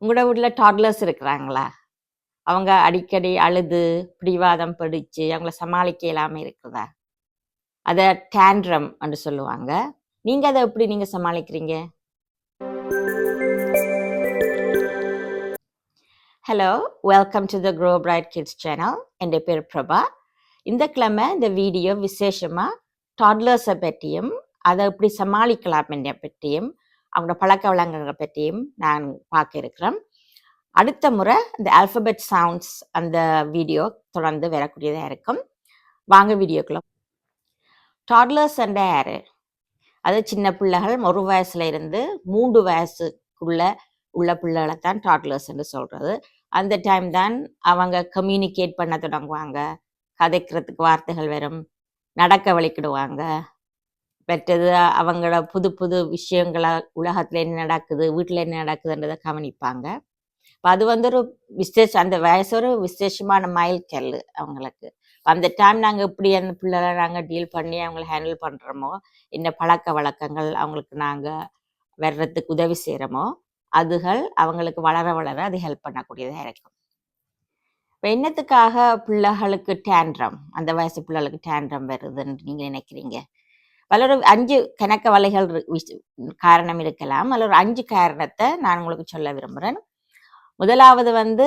உங்களோட வீட்ல டாட்லர்ஸ் இருக்கிறாங்களா? அவங்க அடிக்கடி அழுது, பிடிவாதம் பிடிச்சு, அவங்கள சமாளிக்க இயலாம இருக்குதா? அத டான்ட்ரம் என்று சொல்லுவாங்க. நீங்க அத எப்படி சமாளிக்கிறீங்க? Hello, welcome to the grow bright kids channel. என் பேர் பிரபா. இந்த கிழமை இந்த வீடியோ விசேஷமா டாட்லர்ஸை பற்றியும், அதை எப்படி சமாளிக்கலாம் என்ற பற்றியும், அவங்களோட பழக்க வழக்கங்கள் பற்றியும் நான் பார்க்க இருக்கிறேன். அடுத்த முறை இந்த ஆல்பபெட் சவுண்ட்ஸ் அந்த வீடியோ தொடர்ந்து வரக்கூடியதாக இருக்கும். வாங்க வீடியோக்குள்ள. டாட்லர்ஸ் என்ற யாரு? அது சின்ன பிள்ளைகள் 1 வயசுல இருந்து 3 வயசுக்குள்ள உள்ள பிள்ளைகளை தான் டாட்லர்ஸ் என்று சொல்றது. அந்த டைம் தான் அவங்க கம்யூனிகேட் பண்ண தொடங்குவாங்க, கதைக்கிறதுக்கு வார்த்தைகள் வரும், நடக்க வலிக்கிடுவாங்க. பெற்றது அவங்களோட புது புது விஷயங்களை உலகத்துல என்ன நடக்குது, வீட்டில் என்ன நடக்குதுன்றதை கவனிப்பாங்க. இப்போ அது ஒரு அந்த வயசு ஒரு விசேஷமான மைல் கல் அவங்களுக்கு. அந்த டைம் நாங்கள் எப்படி அந்த பிள்ளைகளை நாங்கள் டீல் பண்ணி அவங்கள ஹேண்டில் பண்ணுறோமோ, என்ன பழக்க வழக்கங்கள் அவங்களுக்கு நாங்கள் வர்றதுக்கு உதவி செய்கிறோமோ, அதுகள் அவங்களுக்கு வளர வளர அது ஹெல்ப் பண்ணக்கூடியதாக இருக்கும். இப்போ என்னத்துக்காக பிள்ளைகளுக்கு டேண்ட்ரம், அந்த வயசு பிள்ளைகளுக்கு டேண்ட்ரம் வருதுன்னு நீங்கள் நினைக்கிறீங்க? அதில் ஒரு 5 கணக்க வலைகள் காரணம் இருக்கலாம். அதில் ஒரு 5 காரணத்தை நான் உங்களுக்கு சொல்ல விரும்புகிறேன். முதலாவது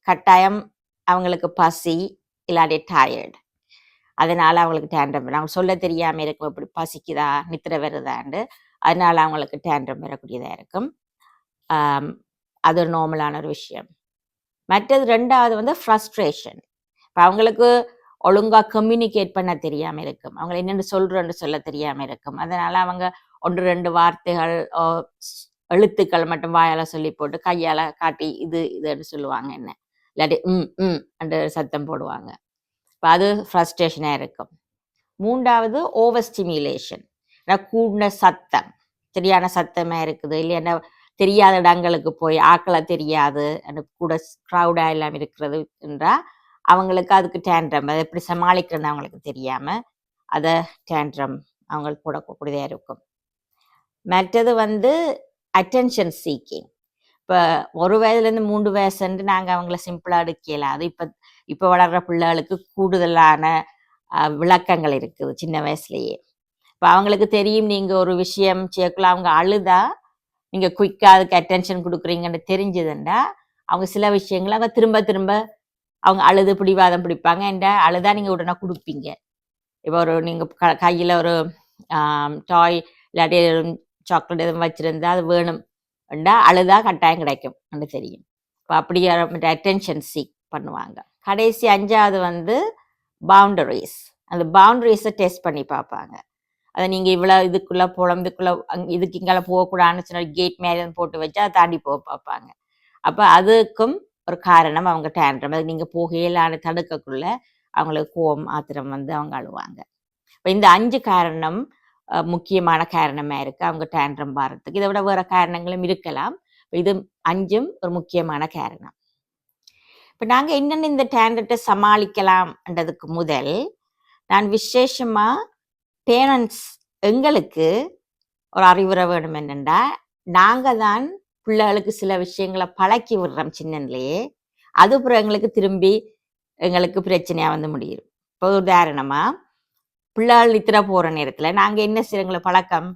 கட்டாயம் அவங்களுக்கு பசி இல்லாட்டி டயர்டு. அதனால அவங்களுக்கு டேண்ட்ரம் வரும். அவங்க சொல்ல தெரியாமல் இருக்கும், இப்படி பசிக்குதா, நித்திரை வருதாண்டு. அதனால அவங்களுக்கு டேண்ட்ரம் வரக்கூடியதாக இருக்கும். அது ஒரு நார்மலான ஒரு விஷயம். மற்றது 2வது ஃப்ரஸ்ட்ரேஷன். இப்போ அவங்களுக்கு ஒழுங்காக கம்யூனிகேட் பண்ண தெரியாமல் இருக்கும், அவங்க என்னென்னு சொல்கிறேன்னு சொல்ல தெரியாமல் இருக்கும். அதனால் அவங்க 1-2 வார்த்தைகள் எழுத்துக்கள் மட்டும் வாயால் சொல்லி போட்டு கையால் காட்டி இதுன்னு சொல்லுவாங்க, என்ன இல்லாட்டி அந்த சத்தம் போடுவாங்க. இப்போ அது ஃப்ரஸ்ட்ரேஷனாக இருக்கும். 3வது ஓவர் ஸ்டிமுலேஷன். கூடின சத்தம், சரியான சத்தமாக இருக்குது, இல்லைன்னா தெரியாத இடங்களுக்கு போய் ஆக்களை தெரியாது அந்த கூட க்ரௌடாக எல்லாம் இருக்கிறது என்றால் அவங்களுக்கு அதுக்கு டேண்ட்ரம், அதை எப்படி சமாளிக்கிறது அவங்களுக்கு தெரியாமல் அதை டேண்ட்ரம் அவங்களுக்கு போடக்கூடியதாக இருக்கும். மற்றது அட்டென்ஷன் சீக்கிங். இப்போ 1 வயதுலேருந்து 3 வயசுன்னு நாங்கள் அவங்கள சிம்பிளாக எடுக்கலாம். அது இப்போ வளர்கிற பிள்ளைகளுக்கு கூடுதலான விளக்கங்கள் இருக்குது சின்ன வயசுலேயே. இப்போ அவங்களுக்கு தெரியும், நீங்கள் ஒரு விஷயம் சேர்க்கலாம், அவங்க அழுதா நீங்கள் குயிக்காக அதுக்கு அட்டென்ஷன் கொடுக்குறீங்கன்னு தெரிஞ்சதுண்டா அவங்க சில விஷயங்களை அவங்க திரும்ப திரும்ப அவங்க அழுது பிடிவாதம் பிடிப்பாங்க. என்ற அழுதா நீங்கள் உடனே கொடுப்பீங்க. இப்போ நீங்கள் கையில் ஒரு டாய் இல்லாட்டி சாக்லேட் எதுவும் வச்சுருந்தா அது வேணும்ண்டா அழுதா கட்டாயம் கிடைக்கும் என்று தெரியும். இப்போ அப்படியே அட்டென்ஷன் சீக் பண்ணுவாங்க. கடைசி 5வது பவுண்டரிஸ். அந்த பவுண்டரிஸை டெஸ்ட் பண்ணி பார்ப்பாங்க. அதை நீங்கள் இவ்வளோ இதுக்குள்ளே போகலாம், இதுக்கு இங்கே போகக்கூடாதுன்னு சொன்ன கேட் மேலே போட்டு வச்சு அதை தாண்டி போக பார்ப்பாங்க. அப்போ அதுக்கும் ஒரு காரணம் அவங்க டேண்ட்ரம். அது நீங்கள் போகையிலான தடுக்கக்குள்ள அவங்களுக்கு கோவம் ஆத்திரம் அவங்க அழுவாங்க. இப்போ இந்த 5 காரணம் முக்கியமான காரணமாக இருக்குது அவங்க டேண்ட்ரம் பாரத்துக்கு. இதை விட வேறு காரணங்களும் இருக்கலாம். இது 5ம் ஒரு முக்கியமான காரணம். இப்போ நாங்கள் என்னென்ன இந்த டேண்ட்ரத்தை சமாளிக்கலாம்ன்றதுக்கு முதல் நான் விசேஷமாக பேரண்ட்ஸ் எங்களுக்கு ஒரு அறிவுரை வேணும். என்னென்னா, நாங்கள் தான் பிள்ளைகளுக்கு சில விஷயங்களை பழக்கி விடுறோம் சின்னன்லேயே. அது அப்புறம் எங்களுக்கு திரும்பி எங்களுக்கு பிரச்சனையாக முடியும். இப்போ உதாரணமாக பிள்ளைகள் நித்திரை போகிற நேரத்தில் நாங்கள் என்ன செய்யறங்களை பழக்கம்,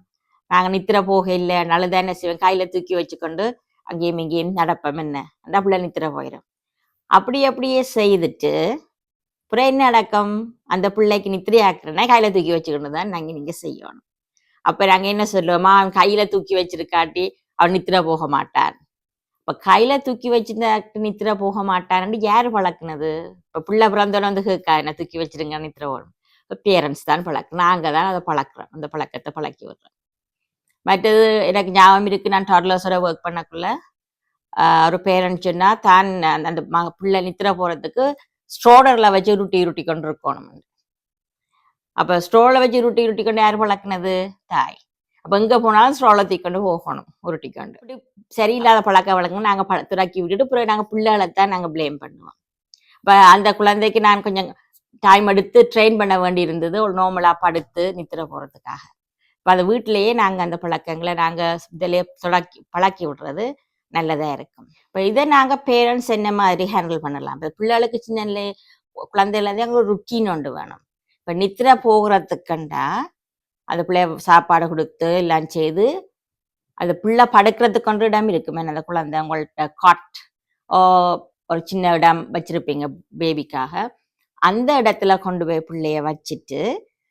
நாங்கள் நித்திரை போக இல்லை நல்லதான் என்ன செய்வோம், கையில் தூக்கி வச்சுக்கொண்டு அங்கேயும் இங்கேயும் நடப்போம், என்ன அந்த பிள்ளை நித்திரை போயிடும். அப்படியே செய்துட்டு அப்புறம் என்ன நடக்கும், அந்த பிள்ளைக்கு நித்திரை ஆக்குறேன்னா கையில் தூக்கி வச்சுக்கொண்டு தான் நீங்கள் செய்யணும். அப்போ நாங்கள் என்ன சொல்லுவோமா, அவன் கையில் தூக்கி வச்சிருக்காட்டி அவன் நித்திரை போக மாட்டான். இப்போ கையில் தூக்கி வச்சிருந்தா நித்திரை போக மாட்டான்னு யார் பழக்குனது? இப்போ பிள்ளை பிறந்தோன்னு கேட்கா என்ன தூக்கி வச்சிருங்க நித்திரை ஓடும். இப்போ பேரண்ட்ஸ் தான் பழக்கம், நாங்கள் தான் அதை பழக்கிறோம், அந்த பழக்கத்தை பழக்கி விடுறோம். மற்றது எனக்கு ஞாபகம் இருக்குது, நான் டாட்லர்ஸோட ஒர்க் பண்ணக்குள்ள ஒரு பேரண்ட் சொன்னால் தான் அந்த பிள்ளை நித்திரை போகிறதுக்கு ஸ்ட்ரோலரில் வச்சு உருட்டி கொண்டு இருக்கணும். அப்போ ஸ்ட்ரோலை வச்சு உருட்டி கொண்டு யார் பழக்கினது? தாய். அப்போ எங்கே போனாலும் ஸ்ட்ரோலை தூக்கிக்கொண்டு போகணும் உருட்டிக்கொண்டு. இப்படி சரியில்லாத பழக்க வழக்கம் நாங்கள் துறக்கி விட்டுட்டு அப்புறம் நாங்கள் பிள்ளைகளை தான் நாங்கள் ப்ளேம் பண்ணுவோம். இப்போ அந்த குழந்தைக்கு நான் கொஞ்சம் டைம் எடுத்து ட்ரெயின் பண்ண வேண்டி இருந்தது, ஒரு நார்மலாக படுத்து நித்திரை போகிறதுக்காக. இப்போ அந்த வீட்டிலையே நாங்கள் அந்த பழக்கங்களை நாங்கள் இதிலே பழக்கி விடுறது நல்லதா இருக்கும். இப்ப இத நாங்க பேரண்ட்ஸ் என்ன மாதிரி ஹேண்டில் பண்ணலாம்? இப்ப பிள்ளைகளுக்கு சின்னலே குழந்தையிலேருந்தே அங்க ஒரு ருட்டீன் ஒன்று வேணும். இப்ப நித்திரை போகிறதுக்குண்டா, அந்த பிள்ளைய சாப்பாடு குடுத்து, எல்லாம் செய்து, அது பிள்ளை படுக்கிறதுக்கு கொண்டு இடம் இருக்குமே அந்த குழந்தை உங்கள்ட்ட காட் ஓ ஒரு சின்ன இடம் வச்சிருப்பீங்க பேபிக்காக. அந்த இடத்துல கொண்டு போய் பிள்ளைய வச்சுட்டு,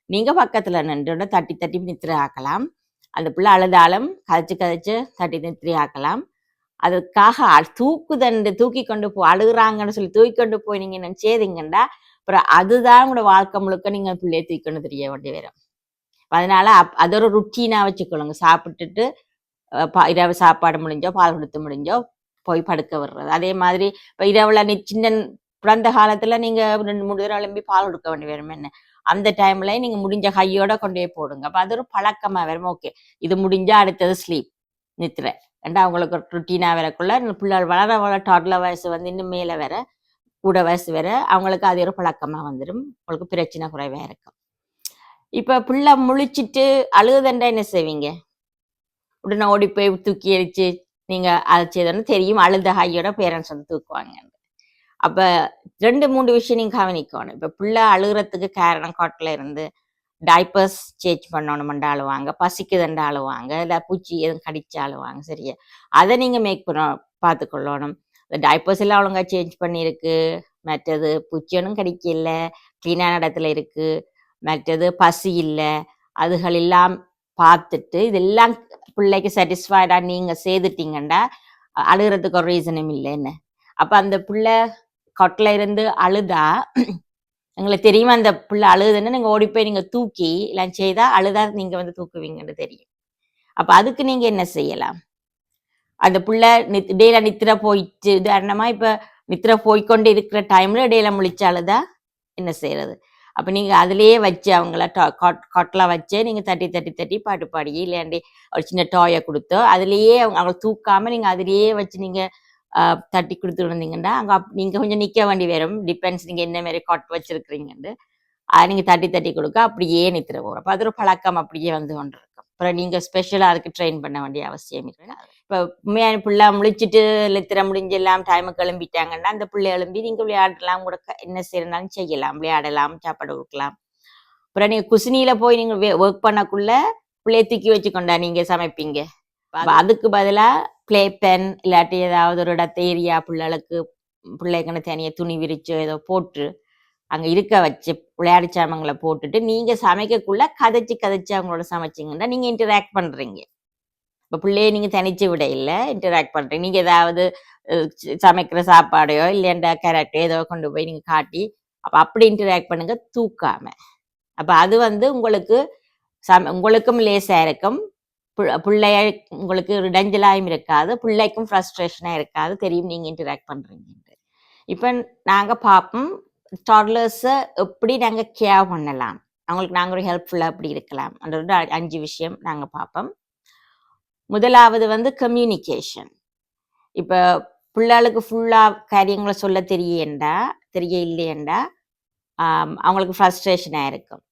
நீங்க பக்கத்துல நின்று தட்டி தட்டி நித்திரை ஆக்கலாம். அந்த பிள்ளை அழுதாலும் கதைச்சு கதைச்சு தட்டி நித்திரை ஆக்கலாம். அதுக்காக தூக்குதண்டு தூக்கி கொண்டு அழுகுறாங்கன்னு சொல்லி தூக்கி கொண்டு போய் நீங்க என்ன செய்தீங்கன்னா, அப்புறம் அதுதான் உங்களோட வாழ்க்கை முழுக்க நீங்க பிள்ளைய தூக்கி கொண்டு தெரிய வேண்டி வரும். அதனால அது ஒரு ருட்டீனா வச்சுக்கொள்ளுங்க. சாப்பிட்டுட்டு இரவு சாப்பாடு முடிஞ்சோ, பால் குடுத்து முடிஞ்சோ போய் படுக்க விடுறது. அதே மாதிரி இப்ப இரவுல சின்ன பிறந்த காலத்துல நீங்க 2, 3 தடவை எழும்பி பால் கொடுக்க வேண்டி வரும் என்ன. அந்த டைம்ல நீங்க முடிஞ்ச கையோட கொண்டு போய் போடுங்க. அப்ப அது ஒரு பழக்கமா வரும். ஓகே, இது முடிஞ்சா அடுத்தது ஸ்லீப், நித்திரை. ஏன்டா அவங்களுக்கு ஒரு ருட்டீனா வரக்குள்ள பிள்ளைகள் வளர வளர டாட்லர் வயசு வந்து இன்னும் மேல வர, கூட வயசு வர அவங்களுக்கு அது ஒரு பழக்கமா வந்துடும். உங்களுக்கு பிரச்சனை குறைவா இருக்கும். இப்ப பிள்ளை முழிச்சிட்டு அழுகுதுண்டா என்ன செய்வீங்க? உடனே ஓடி போய் தூக்கி எரிச்சு நீங்க அதை செய்தோன்னு தெரியும். அழுத கையோட பேரண்ட்ஸ் வந்து தூக்குவாங்க. அப்ப 2, 3 விஷயம் நீங்க கவனிக்கணும். இப்ப பிள்ளை அழுகுறதுக்கு காரணம் காட்டுல இருந்து டைப்பர்ஸ் சேஞ்ச் பண்ணணும்னு அழுவாங்க, பசிக்குதுண்டு அழுவாங்க, இல்லை பூச்சி எதுவும் கடிச்சு அழுவாங்க. சரியா? அதை நீங்க மேக் பண்ண பார்த்துக்கொள்ளணும். இந்த டைப்பர்ஸ் எல்லாம் ஒழுங்கா சேஞ்ச் பண்ணியிருக்கு, மற்றது பூச்சி ஒன்றும் கடிக்க இல்லை, கிளீனான இடத்துல இருக்கு, மற்றது பசி இல்லை, அதுகள் எல்லாம் பார்த்துட்டு இதெல்லாம் பிள்ளைக்கு சாட்டிஸ்ஃபைடா நீங்க செய்துட்டீங்கன்னா அழுகிறதுக்கு ஒரு ரீசனும் இல்லை என்ன. அப்ப அந்த பிள்ளை கொட்டில இருந்து அழுதா எங்களுக்கு தெரியுமா அந்த பிள்ளை அழுகுதுன்னு நீங்க ஓடி போய் நீங்க தூக்கி எல்லாம் செய்தா அழுதா நீங்க வந்து தூக்குவீங்கன்னு தெரியும். அப்ப அதுக்கு நீங்க என்ன செய்யலாம்? அந்த பிள்ளை இடையில நித்திரை போயிட்டு உதாரணமா இப்ப நித்திரை போய்கொண்டு இருக்கிற டைம்ல இடையில முழிச்சு அழுதா என்ன செய்யறது? அப்ப நீங்க அதுலயே வச்சு அவங்கள கொட்டலா வச்சு நீங்க தட்டி தட்டி தட்டி பாட்டு பாடி இல்லாண்டி ஒரு சின்ன டாயை கொடுத்தோ அதுலயே அவங்க தூக்காம நீங்க அதுலயே வச்சு நீங்க தட்டி கொடுத்துட்டு இருந்தீங்கன்னா அங்க நீங்க கொஞ்சம் நிக்க வேண்டி வரும். டிபெண்ட்ஸ் நீங்க என்ன மாதிரி காட் வச்சிருக்கிறீங்கன்னு. அதை நீங்க தட்டி தட்டி கொடுக்க அப்படியே நித்திர போகும். அப்ப அது ஒரு பழக்கம் அப்படியே வந்து கொண்டு இருக்கும். அப்புறம் நீங்க ஸ்பெஷலா அதுக்கு ட்ரெயின் பண்ண வேண்டிய அவசியம் இல்லை. இப்ப உண்மையான பிள்ளை முழிச்சிட்டு நித்திர முடிஞ்சு எல்லாம் டைமுக்கு கிளம்பிட்டாங்கன்னா அந்த பிள்ளை எழும்பி நீங்க விளையாடலாம், கூட என்ன செய்யறதுனாலும் செய்யலாம், விளையாடலாம், சாப்பாடு கொடுக்கலாம். அப்புறம் நீங்க குசினியில போய் நீங்க ஒர்க் பண்ணக்குள்ள பிள்ளைய தூக்கி வச்சுக்கொண்டா நீங்க சமைப்பீங்க. அதுக்கு பதிலா பிளே பென் இல்லாட்டி ஏதாவது ஒரு இடத்த ஏரியா பிள்ளைக்குன்னு தனியா துணி விரிச்சு ஏதோ போட்டு அங்க இருக்க வச்சு விளையாடி சாமான்களை போட்டுட்டு நீங்க சமைக்கக்குள்ள கதைச்சு கதைச்சு அவங்களோட சமைச்சிங்கன்னா நீங்க இன்டராக்ட் பண்றீங்க. இப்ப பிள்ளைய நீங்க தனிச்சு விட இல்லை, இன்டராக்ட் பண்றீங்க. நீங்க ஏதாவது சமைக்கிற சாப்பாடையோ இல்லையாண்டா கேரக்டர் ஏதோ கொண்டு போய் நீங்க காட்டி அப்ப அப்படி இன்டராக்ட் பண்ணுங்க தூக்காம. அப்ப அது வந்து உங்களுக்கு உங்களுக்கும் லேசா இருக்கும், பிள்ளைய உங்களுக்கு இடைஞ்சலாயும் இருக்காது, பிள்ளைக்கும் ஃப்ரஸ்ட்ரேஷனா இருக்காது, தெரியும் நீங்க இன்டராக்ட் பண்றீங்க. இப்ப நாங்க பார்ப்போம் டாட்லர்ஸை எப்படி நாங்க கேர் பண்ணலாம், அவங்களுக்கு நாங்க ஒரு ஹெல்ப்ஃபுல்லா எப்படி இருக்கலாம் அந்த 5 விஷயம் நாங்க பார்ப்போம். முதலாவது வந்து கம்யூனிகேஷன். இப்ப பிள்ளைகளுக்கு ஃபுல்லா காரியங்களை சொல்ல தெரிய இல்லையண்டா அவங்களுக்கு ஃப்ரஸ்ட்ரேஷனா இருக்கும்.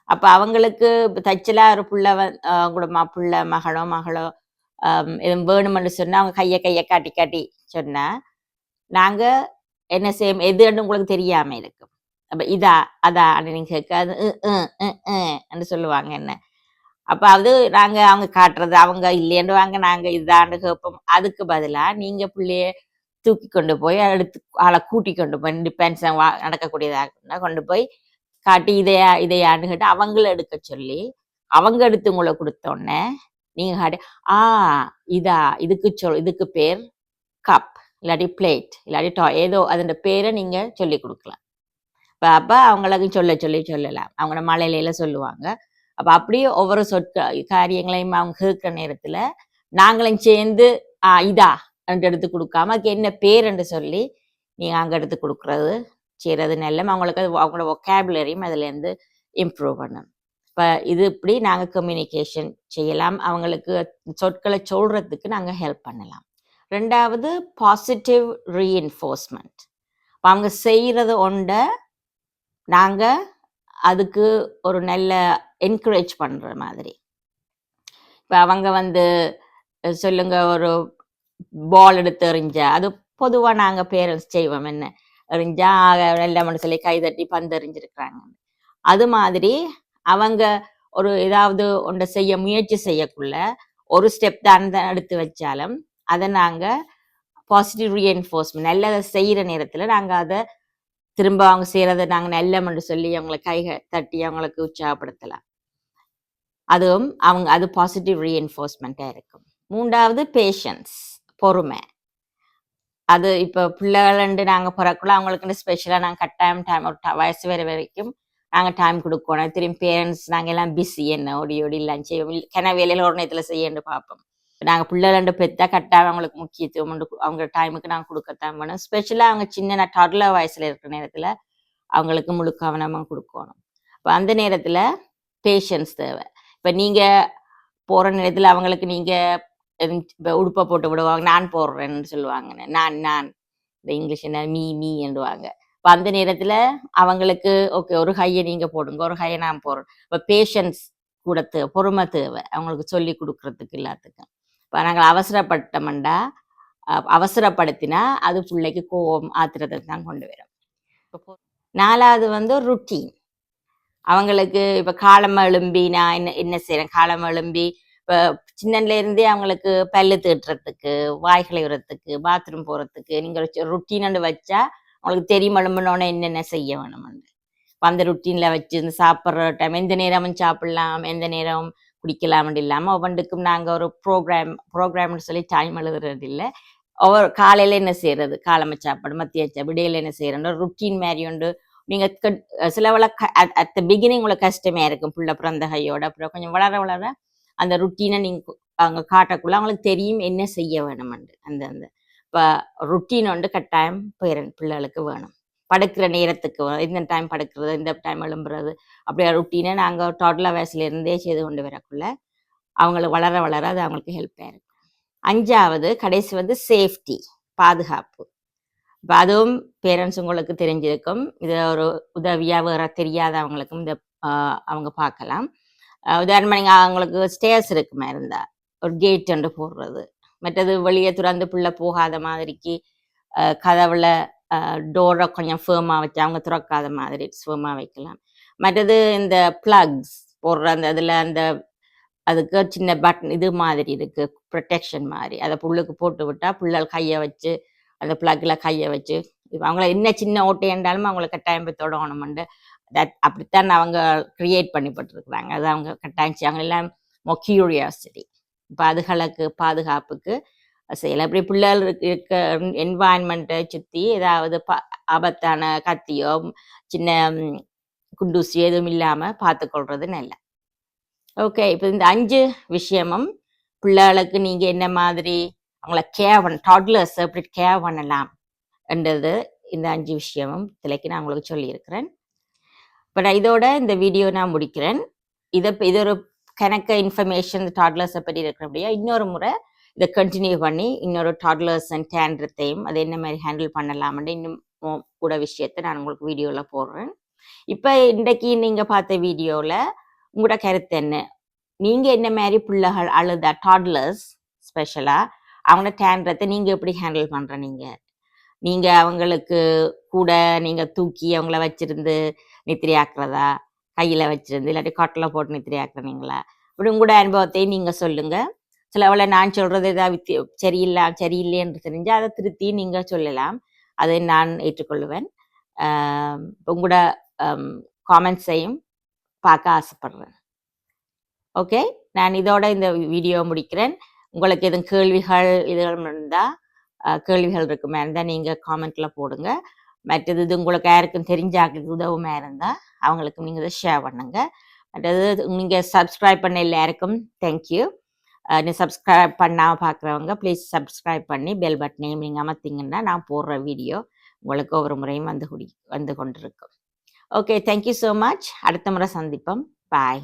அப்ப அவங்களுக்கு தச்சலா ஒரு பிள்ளை மகளோ எதுவும் வேணும்னு சொன்னா அவங்க கையை காட்டி காட்டி சொன்னா நாங்க என்ன செய்யும் எதுன்னு உங்களுக்கு தெரியாம இருக்கும். அப்ப இதா அதா நீங்க கேட்க சொல்லுவாங்க என்ன. அப்ப அது நாங்க அவங்க காட்டுறது அவங்க இல்லையன்னுவாங்க, நாங்க இதான்னு கேட்போம். அதுக்கு பதிலா நீங்க பிள்ளைய தூக்கி கொண்டு போய் ஆளை கூட்டி கொண்டு போய் டிபெண்ட்ஸ் நடக்கக்கூடியதாக கொண்டு போய் காட்டி இதையான்னு கேட்டு அவங்கள எடுக்க சொல்லி அவங்க எடுத்து உங்களை கொடுத்தோடனே நீங்க காட்டி இதா இதுக்கு பேர் கப் இல்லாட்டி பிளேட் இல்லாட்டி ஏதோ அதோட பேரை நீங்க சொல்லி கொடுக்கலாம். அப்ப அவங்களுக்கு சொல்லலாம். அவங்களோட மலையில சொல்லுவாங்க. அப்ப அப்படியே ஒவ்வொரு காரியங்களையும் அவங்க கேட்கிற நேரத்துல நாங்களும் சேர்ந்து இதா எடுத்து கொடுக்காம அதுக்கு என்ன பேர் என்று சொல்லி நீங்க அங்க எடுத்து கொடுக்கறது செய்யறது நல்ல. அவங்களுக்கு அவங்களோட ஒகேபுலரியும் அதுல இருந்து இம்ப்ரூவ் பண்ணும். இப்ப இது இப்படி நாங்க கம்யூனிகேஷன் செய்யலாம், அவங்களுக்கு சொற்களை சொல்றதுக்கு நாங்க ஹெல்ப் பண்ணலாம். 2வது பாசிட்டிவ் ரீஎன்ஃபோர்ஸ்மெண்ட். அவங்க செய்யறது ஒன்றை நாங்க அதுக்கு ஒரு நல்ல என்கரேஜ் பண்ற மாதிரி. இப்ப அவங்க வந்து சொல்லுங்க ஒரு பால் எடுத்து எறிஞ்சா அது பொதுவா நாங்க பேரண்ட்ஸ் செய்வோம் என்ன எறிஞ்சா நல்ல சொல்லி கை தட்டி பந்து எறிஞ்சிருக்கிறாங்க. அது மாதிரி அவங்க ஒரு ஏதாவது ஒன்றை செய்ய முயற்சி செய்யக்குள்ள ஒரு ஸ்டெப் தான் எடுத்து வச்சாலும் அதை நாங்க பாசிட்டிவ் ரீஎன்ஃபோர்ஸ்மெண்ட் நல்லதை செய்யற நேரத்துல நாங்க அதை திரும்ப அவங்க செய்யறதை நாங்க நல்லமென்று சொல்லி அவங்களை கை தட்டி அவங்களுக்கு உற்சாகப்படுத்தலாம். அதுவும் அவங்க அது பாசிட்டிவ் ரீஎன்ஃபோர்ஸ்மெண்டா இருக்கும். 3வது பேஷன்ஸ், பொறுமை. அது இப்போ பிள்ளைகள்ண்டு நாங்க பிறக்குள்ள அவங்களுக்குன்னு ஸ்பெஷலா நாங்க கட்டாயம் டைம் ஒரு வயசு வர வரைக்கும் நாங்க டைம் கொடுக்கணும். திரும்பி பேரண்ட்ஸ் நாங்க எல்லாம் பிஸி என்ன ஓடி ஓடி எல்லாம் செய்வோம். கிண வேலையில ஒரு நேரத்துல செய்யன்னு பார்ப்போம். நாங்க பிள்ளைகள்ண்டு பெத்தா கட்டாயம் அவங்களுக்கு முக்கியத்துவம் உண்டு. அவங்க டைமுக்கு நாங்க கொடுக்கத்தான் வேணும். ஸ்பெஷலா அவங்க சின்ன டொட்லர் வயசுல இருக்கிற நேரத்துல அவங்களுக்கு முழு கவனமா கொடுக்கணும். இப்போ அந்த நேரத்துல பேஷன்ஸ் தேவை. இப்போ நீங்க போற நேரத்துல அவங்களுக்கு நீங்க இப்போ உடுப்பை போட்டு விடுவாங்க, நான் போடுறேன்னு சொல்லுவாங்க. நான் இந்த இங்கிலீஷ் என்ன மீ என்றுவாங்க. இப்போ அந்த நேரத்துல அவங்களுக்கு ஓகே ஒரு கையை நீங்க போடுங்க, ஒரு கையை நான் போடுறேன். இப்போ பேஷன்ஸ் கூட தேவை, பொறுமை தேவை அவங்களுக்கு சொல்லி கொடுக்கறதுக்கு எல்லாத்துக்கும். இப்போ நாங்கள் அவசரப்பட்டோம்டா அவசரப்படுத்தினா அது பிள்ளைக்கு கோவம் ஆத்திரத்தை தான் கொண்டு வரும். 4வது வந்து ருட்டீன். அவங்களுக்கு இப்போ காலம் எழும்பி நான் என்ன செய்யறேன், காலம் எழும்பி இப்போ சின்னல இருந்தே அவங்களுக்கு பல்லு தீட்டுறதுக்கு, வாய் கழுவுறதுக்கு, பாத்ரூம் போறதுக்கு நீங்க ருட்டீன்னு வச்சா அவங்களுக்கு தெரியும் எழும்புனோன்னு என்னென்ன செய்ய வேணும்னு. அந்த ருட்டீன்ல வச்சு இந்த சாப்பிட்ற டைம் எந்த நேரமும் சாப்பிடலாம், எந்த நேரம் குடிக்கலாம்னு இல்லாமல் ஒவ்வொன்றுக்கும் நாங்கள் ஒரு ப்ரோக்ராம்னு சொல்லி டைம் எழுதுறது இல்லை. ஒவ்வொரு காலையில என்ன செய்யறது, காலமை சாப்பாடு, மத்திய விடையில என்ன செய்யறோம் ருட்டீன் மாதிரி உண்டு. நீங்க சிலவள அட் த பிகினிங் உங்களுக்கு கஷ்டமே இருக்கும் புள்ள பிறந்த கையோட. அப்புறம் கொஞ்சம் வளர வளர அந்த ருட்டீனை நீங்க அவங்க காட்டக்குள்ள அவங்களுக்கு தெரியும் என்ன செய்ய வேணும்ண்டு. அந்த அந்த இப்போ ருட்டீன் வந்து கட்டாயம் பிள்ளைகளுக்கு வேணும். படுக்கிற நேரத்துக்கு இந்த டைம் படுக்கிறது, இந்த டைம் எழும்புறது, அப்படியே ருட்டீனை நாங்கள் டோட்டலாக வயசுல இருந்தே செய்து கொண்டு வரக்குள்ள அவங்களுக்கு வளர வளர அது அவங்களுக்கு ஹெல்ப்பாக இருக்கும். 5வது கடைசி வந்து சேஃப்டி, பாதுகாப்பு. இப்போ அதுவும் பேரண்ட்ஸ் உங்களுக்கு தெரிஞ்சிருக்கும். இதை ஒரு உதவியாக வேற தெரியாதவங்களுக்கும் இதை அவங்க பார்க்கலாம். உதாரணமாக நீங்கள் அவங்களுக்கு ஸ்டேர்ஸ் இருக்குமா இருந்தால் ஒரு கேட் ஒன்று போடுறது, மற்றது வெளியே துறந்து பிள்ளை போகாத மாதிரிக்கு கதவுல டோரை கொஞ்சம் ஃபேமாக வச்சு அவங்க துறக்காத மாதிரி ஃபேமாக வைக்கலாம். மற்றது இந்த ப்ளக்ஸ் போடுற அந்த அதில் அந்த அதுக்கு சின்ன பட்டன் இது மாதிரி இருக்கு, ப்ரொடெக்ஷன் மாதிரி. அதை புல்லுக்கு போட்டு விட்டா புள்ளல் கையை வச்சு அந்த ப்ளக்ல கையை வச்சு இப்போ அவங்கள என்ன சின்ன ஓட்டை என்றாலும் அவங்கள கட்டாயம் போய் தொடங்கணும்ண்டு அப்படித்தான் அவங்க கிரியேட் பண்ணிப்பட்டிருக்கிறாங்க. அது அவங்க கட்டாயம் அவங்க எல்லாம் கியூரியாசிட்டி. இப்போ அதுகளுக்கு பாதுகாப்புக்கு செய்யலாம். இப்படி பிள்ளைகள் இருக்க என்வாயன்மெண்ட்டை சுற்றி ஏதாவது ஆபத்தான கத்தியோ சின்ன குண்டூசி எதுவும் இல்லாமல் பார்த்துக்கொள்றது நல்ல. ஓகே, இப்போ இந்த 5 விஷயமும் பிள்ளைகளுக்கு நீங்க என்ன மாதிரி அவங்கள டாட்லர்ஸ் எப்படி கேர் பண்ணலாம் என்றது இந்த 5 விஷயமும் திளைக்கு நான் உங்களுக்கு சொல்லியிருக்கிறேன். இப்போ நான் இதோட இந்த வீடியோ நான் முடிக்கிறேன். இது ஒரு கணக்க இன்ஃபர்மேஷன் டாட்லர்ஸை பற்றி இருக்கிறபடியா இன்னொரு முறை இதை கண்டினியூ பண்ணி இன்னொரு டாட்லர்ஸ் அண்ட் டேண்ட்ரத்தையும் அதை என்ன மாதிரி ஹேண்டில் பண்ணலாம்னு இன்னும் கூட விஷயத்தை நான் உங்களுக்கு வீடியோவில் போடுறேன். இப்போ இன்றைக்கு நீங்கள் பார்த்த வீடியோவில் உங்களோட கருத்து என்ன? நீங்க என்ன மாதிரி பிள்ளைகள் அழுதா டாட்லர்ஸ் ஸ்பெஷலாக அவங்களோட டேண்ட்ரத்தை நீங்கள் எப்படி ஹேண்டில் பண்ணுற? நீங்க அவங்களுக்கு கூட நீங்க தூக்கி அவங்கள வச்சிருந்து நித்திரையாக்குறதா, கையில வச்சிருந்து இல்லாட்டி கொட்டில் போட்டு நித்திரையாக்குறீங்களா? இப்படி உங்களோட அனுபவத்தையும் நீங்க சொல்லுங்க. சிலவளை நான் சொல்றது ஏதாவது சரியில்லை என்று தெரிஞ்சு அதை திருத்தி நீங்க சொல்லலாம். அதை நான் ஏற்றுக்கொள்ளுவேன். உங்களோட காமெண்ட்ஸையும் பார்க்க ஆசைப்படுறேன். ஓகே, நான் இதோட இந்த வீடியோ முடிக்கிறேன். உங்களுக்கு எதுவும் கேள்விகள் இருந்தால் கேள்விகள் இருக்குமா இருந்தால் நீங்கள் காமெண்ட்டில் போடுங்க. மற்றது இது உங்களுக்கு யாருக்கும் தெரிஞ்சாக்கு உதவுமா இருந்தால் அவங்களுக்கு நீங்கள் இதை ஷேர் பண்ணுங்க. மற்றது நீங்கள் சப்ஸ்கிரைப் பண்ண எல்லாருக்கும் தேங்க்யூ. நீ சப்ஸ்கிரைப் பண்ணாமல் பார்க்குறவங்க ப்ளீஸ் சப்ஸ்கிரைப் பண்ணி பெல் பட்டனையும் நீங்கள் அமர்த்திங்கன்னா நான் போடுற வீடியோ உங்களுக்கு ஒவ்வொரு முறையும் வந்து கொண்டிருக்கும். Okay, thank you so much. அடுத்த முறை சந்திப்போம். பாய்.